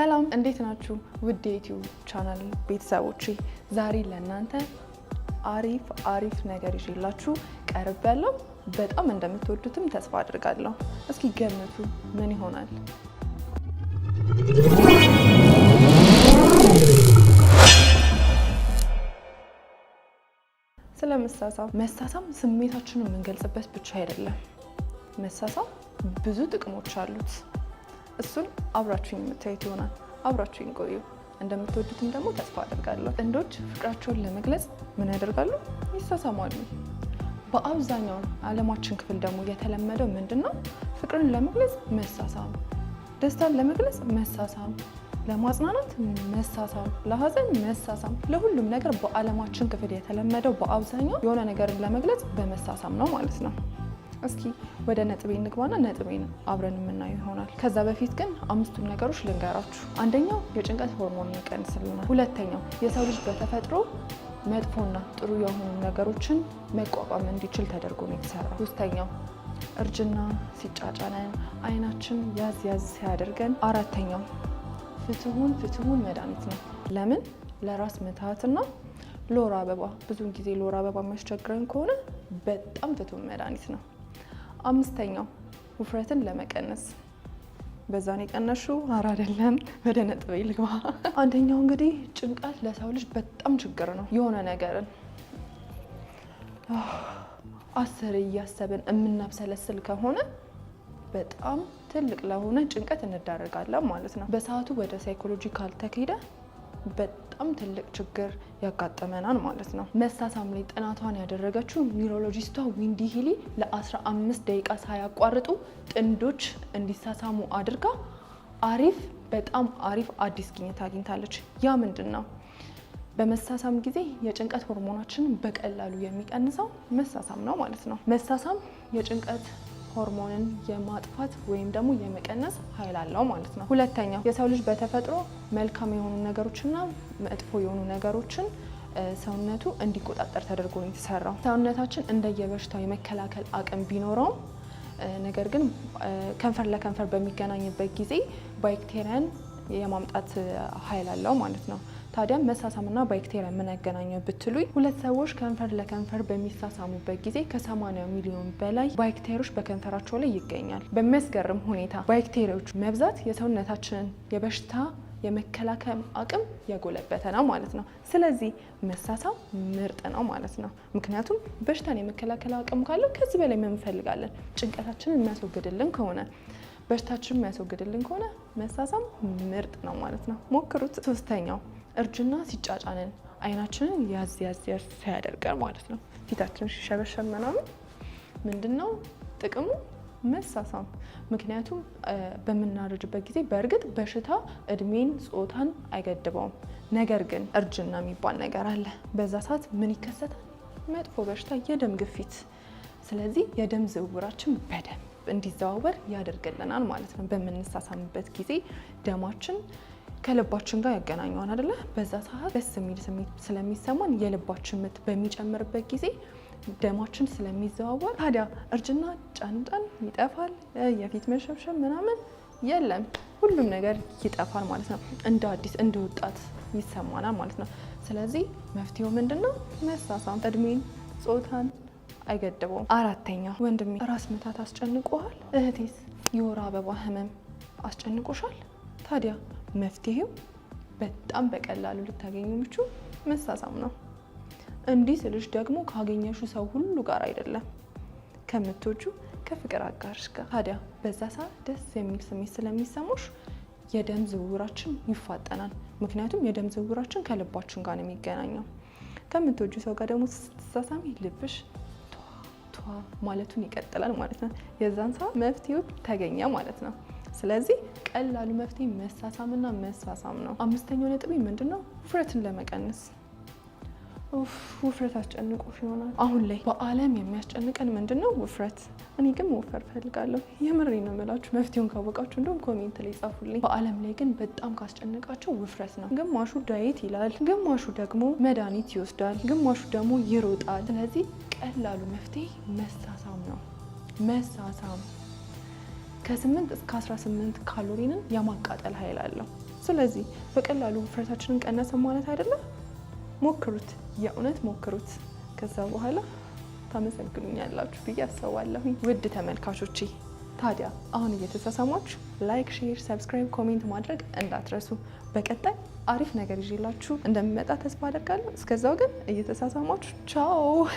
ሰላም እንዴት ናችሁ? ውድ የዩቲዩብ ቻናል ቤተሰቦቼ ዛሬ ለእናንተ አሪፍ ነገር ይዤላችሁ ቀርቤያለሁ። በጣም እንደምትወዱትም ተስፋ አድርጋለሁ። እስኪ ገምቱ ምን ይሆናል? መሳሳም ስሜታችንን የምንገልጽበት ብቻ አይደለም። መሳሳም ብዙ ጥቅሞች አሉት። እሱን አብራችሁኝ የምታዩት ይሆናል። አብራችሁኝ ቆዩ። እንደምትወዱትም ደግሞ ተስፋ አድርጋለሁ። ጥንዶች ፍቅራቸውን ለመግለጽ ምን ያደርጋሉ? ይሳሳማሉ። በአብዛኛው ዓለማችን ክፍል ደግሞ የተለመደው ምንድነው? ፍቅርን ለመግለጽ መሳሳም፣ ደስታን ለመግለጽ መሳሳም፣ ለማጽናናት መሳሳም፣ ለሀዘን መሳሳም። ለሁሉም ነገር በዓለማችን ክፍል የተለመደው በአብዛኛው የሆነ ነገርን ለመግለጽ በመሳሳም ነው ማለት ነው። እስኪ ወደ ነጥቤ እንግባና ነጥቤን አብረን የምናየው ይሆናል። ከዛ በፊት ግን አምስቱን ነገሮች ልንገራችሁ። አንደኛው የጭንቀት ሆርሞን ይቀንስልናል። ሁለተኛው የሰው ልጅ በተፈጥሮ መጥፎና ጥሩ የሆኑ ነገሮችን መቋቋም እንዲችል ተደርጎ ነው የተሰራው። ሶስተኛው እርጅና ሲጫጫነን አይናችን ያዝ ሲያደርገን። አራተኛው ፍትሁን መድኃኒት ነው። ለምን? ለራስ ምታትና ለወር አበባ። ብዙውን ጊዜ ለወር አበባ የሚያስቸግረን ከሆነ በጣም ፍትሁን መድኃኒት ነው። አምስተኛው ውፍረትን ለመቀነስ። በዛን የቀነሽው አራ አይደለም። ወደ ነጥቤ ልግባ። አንደኛው እንግዲህ ጭንቀት ለሰው ልጅ በጣም ችግር ነው። የሆነ ነገርን አስር እያሰብን የምናብሰለስል ከሆነ በጣም ትልቅ ለሆነ ጭንቀት እንዳረጋለን ማለት ነው። በሰዓቱ ወደ ሳይኮሎጂካል ተካሄደ በጣም ትልቅ ችግር ያጋጠመናል ማለት ነው። መሳሳም ላይ ጥናቷን ያደረገችው ኒውሮሎጂስቷ ዊንዲ ሂሊ ለ15 ደቂቃ ሳያቋርጡ ጥንዶች እንዲሳሳሙ አድርጋ በጣም አሪፍ አዲስ ግኝት አግኝታለች። ያ ምንድን ነው? በመሳሳም ጊዜ የጭንቀት ሆርሞናችንን በቀላሉ የሚቀንሰው መሳሳም ነው ማለት ነው። መሳሳም የጭንቀት ሆርሞንን የማጥፋት ወይም ደግሞ የመቀነስ ኃይል አለው ማለት ነው። ሁለተኛው የሰው ልጅ በተፈጥሮ መልካም የሆኑ ነገሮችና መጥፎ የሆኑ ነገሮችን ሰውነቱ እንዲቆጣጠር ተደርጎ ነው የተሰራው። ሰውነታችን እንደየበሽታው የመከላከል አቅም ቢኖረውም ነገር ግን ከንፈር ለከንፈር በሚገናኝበት ጊዜ ባክቴሪያን የማምጣት ኃይል አለው ማለት ነው። ታዲያ መሳሳምና ባክቴሪያ ምን ያገናኘው ብትሉኝ፣ ሁለት ሰዎች ከንፈር ለከንፈር በሚሳሳሙበት ጊዜ ከ80 ሚሊዮን በላይ ባክቴሪያዎች በከንፈራቸው ላይ ይገኛል። በሚያስገርም ሁኔታ ባክቴሪያዎች መብዛት የሰውነታችንን የበሽታ የመከላከል አቅም ያጎለበተ ነው ማለት ነው። ስለዚህ መሳሳም ምርጥ ነው ማለት ነው። ምክንያቱም በሽታን የመከላከል አቅም ካለው ከዚህ በላይ ምን እንፈልጋለን? ጭንቀታችንን የሚያስወግድልን ከሆነ በሽታችንን የሚያስወግድልን ከሆነ መሳሳም ምርጥ ነው ማለት ነው። ሞክሩት። ሶስተኛው እርጅና ሲጫጫነን አይናችንን ያዝ ሲያደርገን ማለት ነው። ፊታችን ሲሸበሸብ ምናምን ምንድነው ጥቅሙ? መሳሳም። ምክንያቱም በምናረጅበት ጊዜ በእርግጥ በሽታ እድሜን፣ ጾታን አይገድበውም። ነገር ግን እርጅና የሚባል ነገር አለ። በዛ ሰዓት ምን ይከሰታል? መጥፎ በሽታ፣ የደም ግፊት። ስለዚህ የደም ዝውውራችን በደንብ እንዲዘዋወር ያደርግልናል ማለት ነው። በምንሳሳምበት ጊዜ ደማችን ከልባችን ጋር ያገናኘዋል አይደለ? በዛ ሰዓት ደስ የሚል ስሜት ስለሚሰማን የልባችን ምት በሚጨምርበት ጊዜ ደማችን ስለሚዘዋወር ታዲያ እርጅና ጫንጫን ይጠፋል። የፊት መሸብሸብ ምናምን የለም፣ ሁሉም ነገር ይጠፋል ማለት ነው። እንደ አዲስ እንደ ወጣት ይሰማናል ማለት ነው። ስለዚህ መፍትሄው ምንድነው? መሳሳም። እድሜን፣ ጾታን አይገድበውም። አራተኛ ወንድሜ ራስ ምታት አስጨንቆሃል? እህቴስ የወር አበባ ህመም አስጨንቆሻል? ታዲያ መፍትሄው በጣም በቀላሉ ልታገኙ የምችው መሳሳም ነው። እንዲህ ስልሽ ደግሞ ካገኘሹ ሰው ሁሉ ጋር አይደለም፣ ከምትወጁ ከፍቅር አጋርሽ ጋር። ታዲያ በዛ ሰዓት ደስ የሚል ስሜት ስለሚሰሙሽ የደም ዝውውራችን ይፋጠናል። ምክንያቱም የደም ዝውውራችን ከልባችን ጋር ነው የሚገናኘው። ከምትወጁ ሰው ጋር ደግሞ ስትሳሳሚ ልብሽ ቷ ማለቱን ይቀጥላል ማለት ነው። የዛን ሰዓት መፍትሄው ተገኘ ማለት ነው። ስለዚህ ቀላሉ መፍትሄ መሳሳምና መሳሳም ነው። አምስተኛው ነጥቤ ምንድነው? ውፍረትን ለመቀነስ። ውፍረት አስጨንቆሽ ይሆናል። አሁን ላይ በዓለም የሚያስጨንቀን ምንድነው? ውፍረት። እኔ ግን መወፈር ፈልጋለሁ። የምሬን ነው የምላችሁ። መፍትሄውን ካወቃችሁ እንደውም ኮሜንት ላይ ጻፉልኝ። በዓለም ላይ ግን በጣም ካስጨነቃቸው ውፍረት ነው። ግማሹ ዳይት ይላል፣ ግማሹ ደግሞ መድኃኒት ይወስዳል፣ ግማሹ ደግሞ ይሮጣል። ስለዚህ ቀላሉ መፍትሄ መሳሳም ነው። መሳሳም ከ8 እስከ 18 ካሎሪንን የማቃጠል ኃይል አለው። ስለዚህ በቀላሉ ውፍረታችንን ቀነሰ ማለት አይደለም። ሞክሩት፣ የእውነት ሞክሩት። ከዛ በኋላ ታመሰግኑኛላችሁ ብዬ አስባለሁ። ውድ ተመልካቾቼ ታዲያ አሁን እየተሳሳማችሁ ላይክ፣ ሼር፣ ሰብስክራይብ፣ ኮሜንት ማድረግ እንዳትረሱ። በቀጣይ አሪፍ ነገር ይዤላችሁ እንደምመጣ ተስፋ አደርጋለሁ። እስከዛው ግን እየተሳሳማችሁ ቻው።